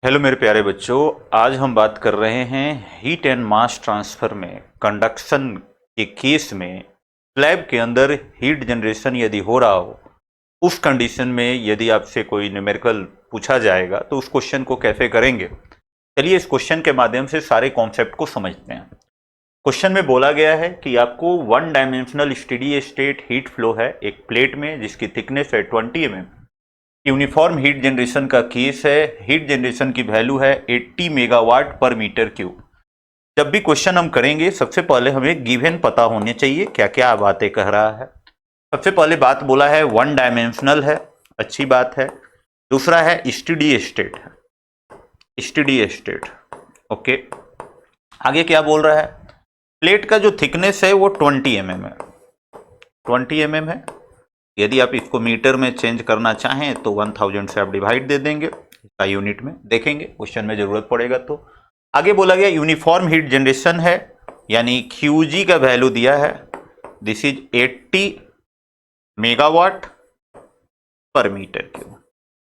Hello मेरे प्यारे बच्चों, आज हम बात कर रहे हैं हीट एंड मास ट्रांसफर में कंडक्शन के केस में स्लैब के अंदर हीट जनरेशन यदि हो रहा हो, उस कंडीशन में यदि आपसे कोई न्यूमेरिकल पूछा जाएगा तो उस क्वेश्चन को कैसे करेंगे। चलिए इस क्वेश्चन के माध्यम से सारे कॉन्सेप्ट को समझते हैं। क्वेश्चन में बोला गया है कि आपको one dimensional steady state heat flow है एक प्लेट में जिसकी थिकनेस है 20 mm। यूनिफॉर्म हीट जनरेशन का केस है, हीट जनरेशन की वैल्यू है 80 मेगावाट पर मीटर क्यूब। जब भी क्वेश्चन हम करेंगे सबसे पहले हमें गिवन पता होने चाहिए क्या क्या बातें कह रहा है। सबसे पहले बात बोला है वन डायमेंशनल है, अच्छी बात है। दूसरा है स्टेडी स्टेट है, स्टेडी स्टेट। ओके, आगे क्या बोल रहा है? प्लेट का जो थिकनेस है वो 20 mm है, 20 mm है। यदि आप इसको मीटर में चेंज करना चाहें तो 1000 से आप डिवाइड दे देंगे, इसका यूनिट में देखेंगे, क्वेश्चन में जरूरत पड़ेगा तो। आगे बोला गया यूनिफॉर्म हीट जनरेशन है, यानी QG का वैल्यू दिया है, दिस इज 80 मेगावाट पर मीटर क्यूब।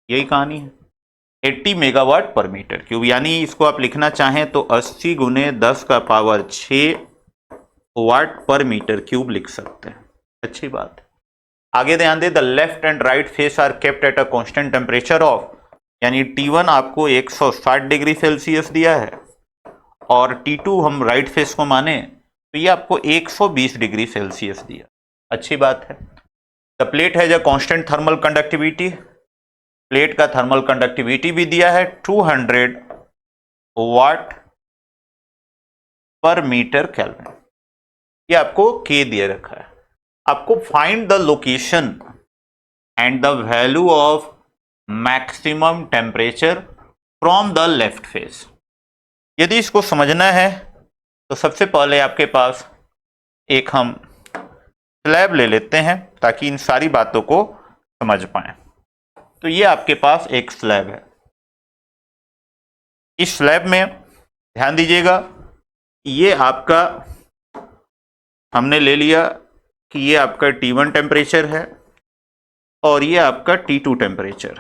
यही कहानी है, 80 मेगावाट पर मीटर क्यूब। यानी इसको आप लिखना चाहें तो 80 गुने 10 का पावर 6 वाट पर मीटर क्यूब लिख सकते हैं, अच्छी बात है। आगे ध्यान दे, the left and right face are kept at a constant temperature of, यानी T1 आपको 160 डिग्री सेल्सियस दिया है और T2 हम राइट फेस को माने तो ये आपको 120 डिग्री सेल्सियस दिया, अच्छी बात है। The plate has a constant thermal conductivity, plate का थर्मल कंडक्टिविटी भी दिया है 200 वाट पर मीटर केल्विन, ये आपको K दिए रखा है। आपको find the location and the value of maximum temperature from the left face. यदि इसको समझना है तो सबसे पहले आपके पास एक हम स्लैब ले लेते हैं ताकि इन सारी बातों को समझ पाएं। तो ये आपके पास एक स्लैब है, इस स्लैब में ध्यान दीजिएगा, ये आपका हमने ले लिया कि ये आपका T1 टेम्परेचर है और ये आपका T2 temperature.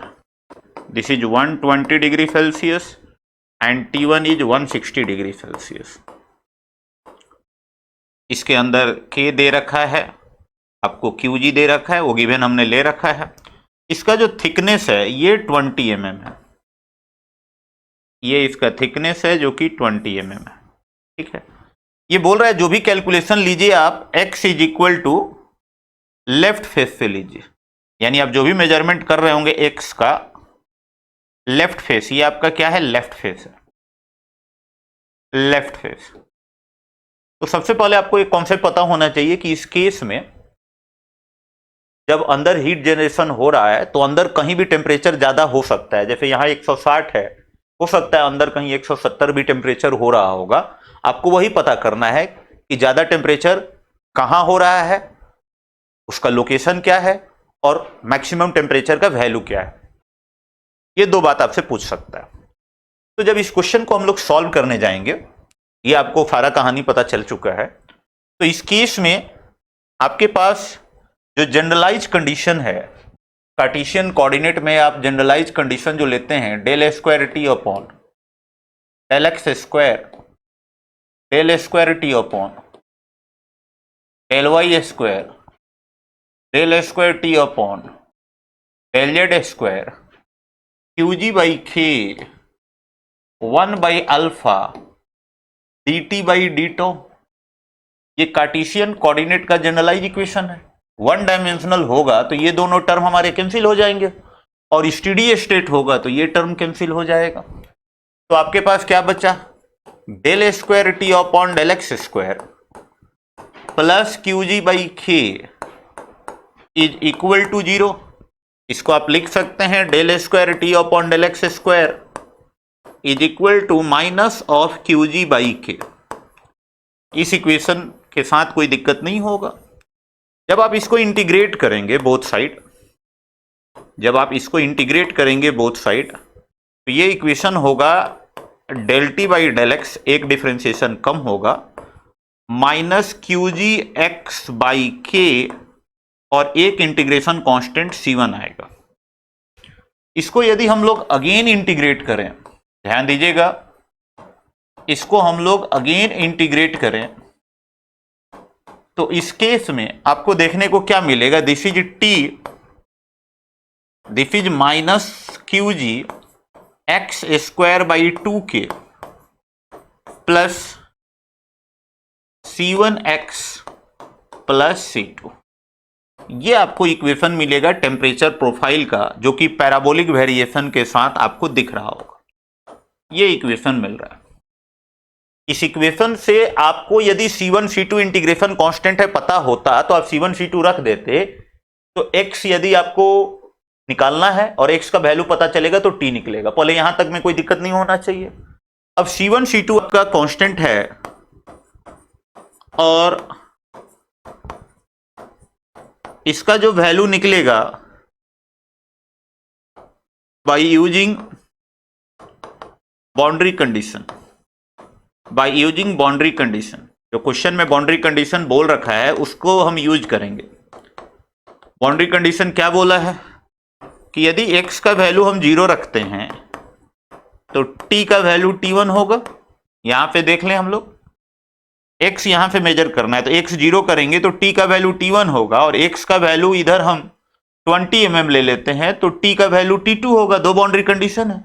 This is 120 degree Celsius and T1 is 160 degree Celsius. इसके अंदर K दे रखा है, आपको QG दे रखा है, वो गिवन हमने ले रखा है। इसका जो थिकनेस है ये 20 mm है, ये इसका थिकनेस है जो कि 20 mm है, ठीक है। ये बोल रहा है जो भी कैलकुलेशन लीजिए आप x is equal to left face से लीजिए, यानी आप जो भी मेजरमेंट कर रहे होंगे x का लेफ्ट फेस, ये आपका क्या है? लेफ्ट फेस है, लेफ्ट फेस। तो सबसे पहले आपको एक कॉन्सेप्ट पता होना चाहिए कि इस केस में जब अंदर हीट जनरेशन हो रहा है तो अंदर कहीं भी टेम्परेचर ज्यादा हो सकता है, जैसे यहां 160 है, हो सकता है अंदर कहीं 170 भी टेम्परेचर हो रहा होगा। आपको वही पता करना है कि ज्यादा टेम्परेचर कहां हो रहा है, उसका लोकेशन क्या है और मैक्सिमम टेम्परेचर का वैल्यू क्या है, ये दो बात आपसे पूछ सकता है। तो जब इस क्वेश्चन को हम लोग सॉल्व करने जाएंगे, ये आपको सारा कहानी पता चल चुका है, तो इस केस में आपके पास जो जनरलाइज कंडीशन है, कार्टेशियन कोऑर्डिनेट में आप जनरलाइज कंडीशन जो लेते हैं del square T upon del x square, del square T upon del y square, del square T upon del z square, QG by K 1 by alpha DT by ditto, ये Cartesian coordinate का generalise equation है। One dimensional होगा तो ये दोनों term हमारे cancel हो जाएंगे और स्टेडी स्टेट होगा तो ये टर्म कैंसिल हो जाएगा। तो आपके पास क्या बचा? Del square T upon del x square plus QG by K is equal to 0। इसको आप लिख सकते हैं del square T upon del x square is equal to minus of QG by K। इस इक्वेशन के साथ कोई दिक्कत नहीं होगा। जब आप इसको इंटीग्रेट करेंगे बोथ साइड, जब आप इसको इंटीग्रेट करेंगे बोथ साइड, तो ये इक्वेशन होगा del T by del x, एक डिफरेंशिएशन कम होगा, minus QG x by K और एक इंटीग्रेशन कांस्टेंट C1 आएगा। इसको यदि हम लोग अगेन इंटीग्रेट करें, ध्यान दीजिएगा, इसको हम लोग अगेन इंटीग्रेट करें तो इस केस में आपको देखने को क्या मिलेगा, this is T, this is minus Q G x square by 2k plus C1x plus C2। ये आपको इक्वेशन मिलेगा टेम्परेचर प्रोफाइल का, जो कि पैराबोलिक वेरिएशन के साथ आपको दिख रहा होगा। ये इक्वेशन मिल रहा है। इस इक्वेशन से आपको यदि C1 C2 इंटीग्रेशन कांस्टेंट है पता होता तो आप C1 C2 रख देते, तो x यदि आपको निकालना है और x का वैल्यू पता चलेगा तो t निकलेगा। पहले यहां तक में कोई दिक्कत नहीं होना चाहिए। अब C1 C2 आपका कांस्टेंट है और इसका जो वैल्यू निकलेगा by using boundary condition, by using boundary condition, जो क्वेश्चन में बाउंड्री कंडीशन बोल रखा है उसको हम यूज करेंगे। बाउंड्री कंडीशन क्या बोला है कि यदि x का वैल्यू हम 0 रखते हैं तो t का वैल्यू t1 होगा। यहां पे देख लें हम लोग, x यहां पे मेजर करना है तो x 0 करेंगे तो t का वैल्यू t1 होगा, और x का वैल्यू इधर हम 20 mm ले लेते हैं तो t का वैल्यू t2 होगा। दो बाउंड्री कंडीशन है,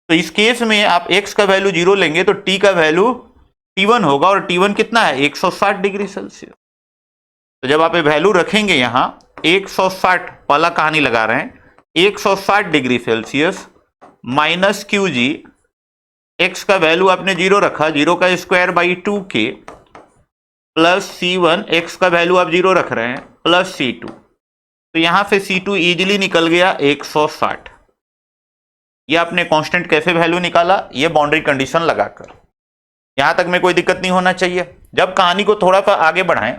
तो इस केस में आप x का वैल्यू 0 लेंगे तो t का वैल्यू t1 होगा, और t1 कितना है 160 डिग्री सेल्सियस। तो जब आप ये वैल्यू रखेंगे यहां 160, पहला कहानी लगा रहे हैं, 160 डिग्री सेल्सियस माइनस क्यू जी, x का वैल्यू आपने 0 रखा, 0 का square by 2k plus C1, x का वैल्यू आप 0 रख रहे हैं, प्लस C2। तो यहां से C2 इजीली निकल गया 160। ये आपने कांस्टेंट कैसे वैल्यू निकाला, ये बाउंड्री कंडीशन लगाकर। यहां तक में कोई दिक्कत नहीं होना चाहिए। जब कहानी को थोड़ा सा आगे बढ़ाएं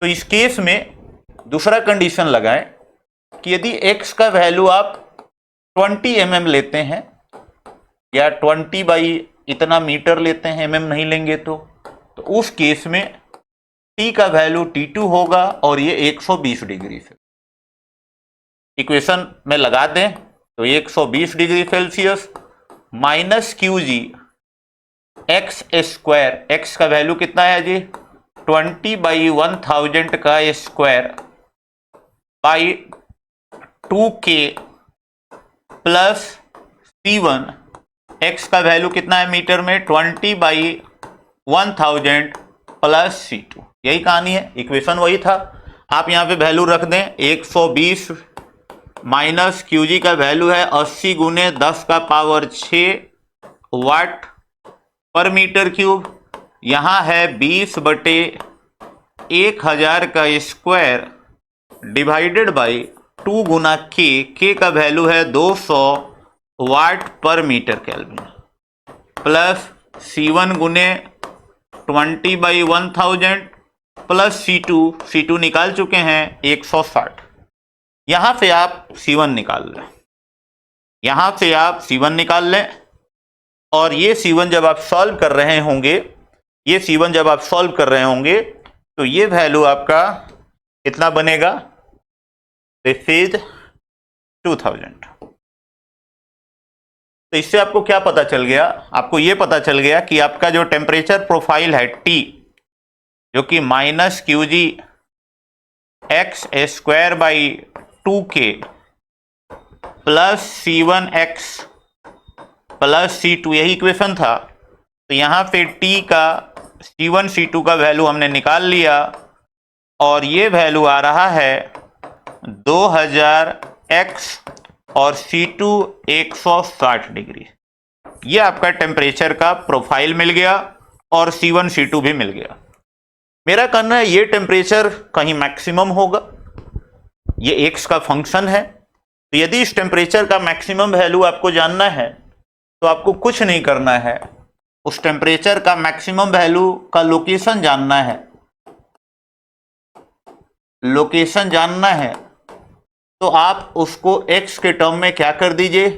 तो इस केस में दूसरा कंडीशन लगाएं कि यदि x का वैल्यू आप 20 mm लेते हैं या 20 बाई इतना मीटर लेते हैं, mm नहीं लेंगे तो उस केस में t का वैल्यू t2 होगा और ये 120 डिग्री से। इक्वेशन में लगा दें तो 120 degree Celsius minus Q G x square, x का वैल्यू कितना है जी 20 बाई 1000 का square by 2k plus C1, x का वैल्यू कितना है मीटर में 20 बाई 1000 प्लस C2। यही कहानी है, इक्वेशन वही था। आप यहां पे वैल्यू रख दें 120 माइनस क्यू जी का वैल्यू है 80 गुने 10 का पावर 6 वाट पर मीटर क्यूब। यहां है 20 बटे 1000 का स्क्वायर डिवाइडेड बाई 2 गुना के का वैल्यू है 200 वाट पर मीटर केल्विन प्लस C1 गुने 20 बाई 1000 प्लस C2 निकाल चुके हैं 160। यहां से आप C1 निकाल लें, यहां से आप C1 निकाल लें, और ये C1 जब आप सॉल्व कर रहे होंगे, ये C1 जब आप सॉल्व कर रहे होंगे तो ये वैल्यू आपका कितना बनेगा, दिस इज 2000। तो इससे आपको क्या पता चल गया, आपको ये पता चल गया कि आपका जो टेम्परेचर प्रोफाइल है T, जो कि minus Q G x square by 2k plus C1x plus C2, यही इक्वेशन था। तो यहाँ पे T का C1 C2 का वैल्यू हमने निकाल लिया और ये वैल्यू आ रहा है 2000x और C2 160 डिग्री। ये आपका टेम्परेचर का प्रोफाइल मिल गया और C1 C2 भी मिल गया। मेरा कहना है ये टेम्परेचर कहीं मैक्सिमम होगा, ये x का फंक्शन है। तो यदि इस टेम्परेचर का मैक्सिमम वैल्यू आपको जानना है तो आपको कुछ नहीं करना है, उस टेम्परेचर का मैक्सिमम वैल्यू का लोकेशन जानना है, लोकेशन जानना है तो आप उसको x के टर्म में क्या कर दीजिए,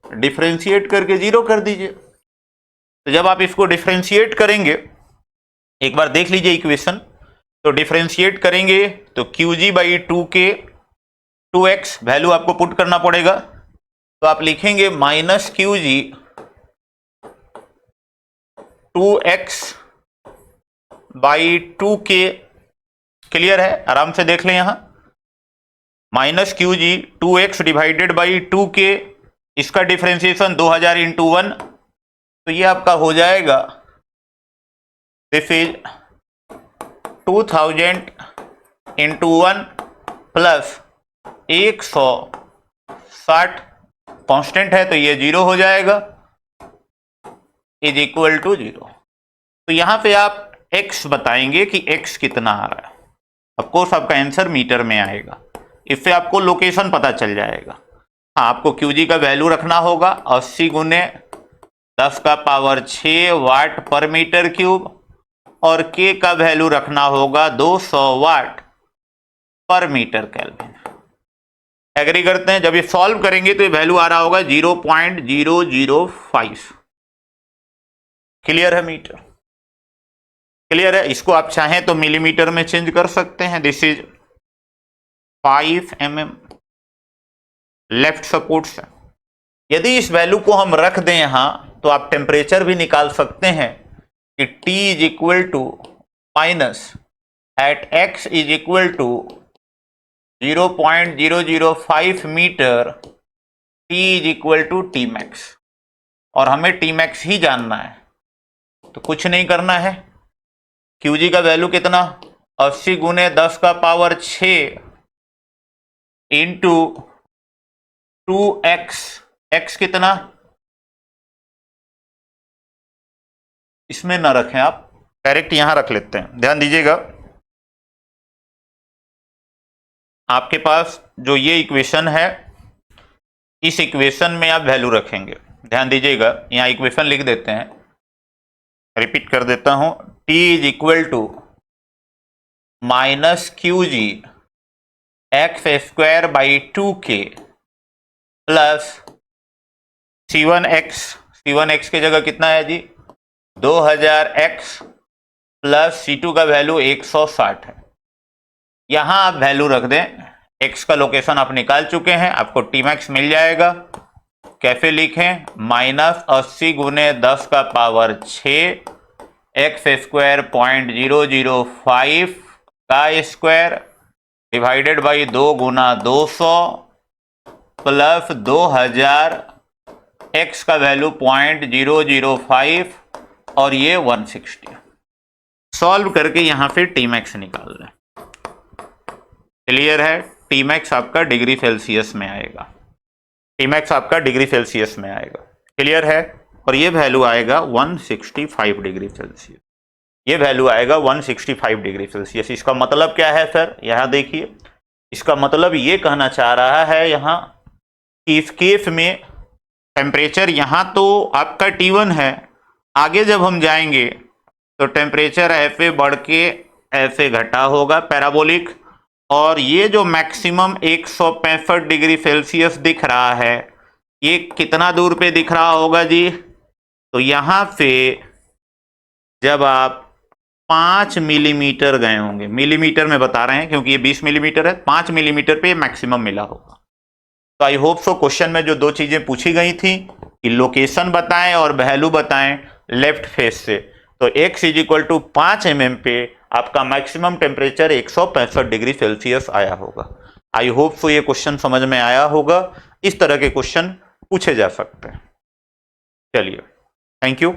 डिफरेंशिएट करके 0 कर दीजिए। तो जब आप इसको डिफरेंशिएट करेंगे, एक बार देख लीजिए इक्वेशन, तो डिफरेंशिएट करेंगे तो Q G by 2k 2x value आपको पुट करना पड़ेगा। तो आप लिखेंगे minus Q G 2x by 2k, clear है, आराम से देख लें यहां, minus Q G 2x divided by 2k, इसका डिफरेंशिएशन 2000 इंटू 1, तो ये आपका हो जाएगा, this is 2000 into 1 plus 160, constant है तो ये 0 हो जाएगा, इज इक्वल टू 0। तो यहां पे आप x बताएंगे कि x कितना आ रहा है, ऑफकोर्स आपका आंसर मीटर में आएगा, इससे आपको लोकेशन पता चल जाएगा। हाँ, आपको QG का वैल्यू रखना होगा 80 गुने 10 का पावर 6 वाट पर मीटर क्यूब, और K का वैल्यू रखना होगा 200 वाट पर मीटर केल्विन। एग्री करते हैं? जब ये सॉल्व करेंगे तो ये वैल्यू आ रहा होगा 0.005। क्लियर है मीटर? क्लियर है? इसको आप चाहें तो मिलीमीटर में चेंज कर सकते हैं। This is 5 mm left support से। यदि इस वैल्यू को हम रख दें यहां तो आप टेम्परेचर भी निकाल सकते हैं कि T is equal to minus at x is equal to 0.005 metre, T is equal to T max, और हमें टी मैक्स ही जानना है, तो कुछ नहीं करना है। QG का वैल्यू कितना, 80 गुने 10 का पावर 6 इंटू 2x, x कितना, इसमें ना रखें आप, डायरेक्ट यहां रख लेते हैं। ध्यान दीजिएगा, आपके पास जो ये इक्वेशन है, इस इक्वेशन में आप वैल्यू रखेंगे। ध्यान दीजिएगा, यहां इक्वेशन लिख देते हैं, रिपीट कर देता हूं, T is equal to minus QG x square by 2k plus C1x की जगह कितना है जी, 2000x प्लस C2 का वैल्यू 160 है। यहां आप वैल्यू रख दें, x का लोकेशन आप निकाल चुके हैं, आपको Tmax मिल जाएगा। कैसे लिखें, माइनस 80 गुने 10 का पावर 6 एक्स स्क्वायर 0.005 का square divided by 2 Guna 200 plus 2000, x का वैल्यू 0.005 और ये 160। सॉल्व करके यहां से Tmax निकाल लें। क्लियर है? Tmax आपका डिग्री सेल्सियस में आएगा, Tmax आपका डिग्री सेल्सियस में आएगा। क्लियर है? और ये वैल्यू आएगा 165 डिग्री सेल्सियस, ये वैल्यू आएगा 165 डिग्री सेल्सियस। इसका मतलब क्या है सर? यहां देखिए, इसका मतलब ये कहना चाह रहा है यहां कि इस केस में टेम्परेचर यहां तो आपका T1 है, आगे जब हम जाएंगे तो टेम्परेचर ऐसे बढ़ के ऐसे घटा होगा पैराबोलिक, और ये जो मैक्सिमम 165 डिग्री सेल्सियस दिख रहा है, ये कितना दूर पे दिख रहा होगा जी? तो यहां से जब आप 5 मिलीमीटर गए होंगे, मिलीमीटर में बता रहे हैं क्योंकि ये 20 मिलीमीटर है, 5 मिलीमीटर पे मैक्सिमम मिला होगा। तो आई होप सो क्वेश्चन में जो दो चीजें पूछी गई थी कि लोकेशन बताएं और वैल्यू बताएं लेफ्ट फेस से, तो x is equal to 5 mm पे आपका मैक्सिमम टेम्परेचर 165 डिग्री सेल्सियस आया होगा। आई होप सो ये क्वेश्चन समझ में आया होगा। इस तरह के क्वेश्चन पूछे जा सकते हैं। चलिए, थैंक यू।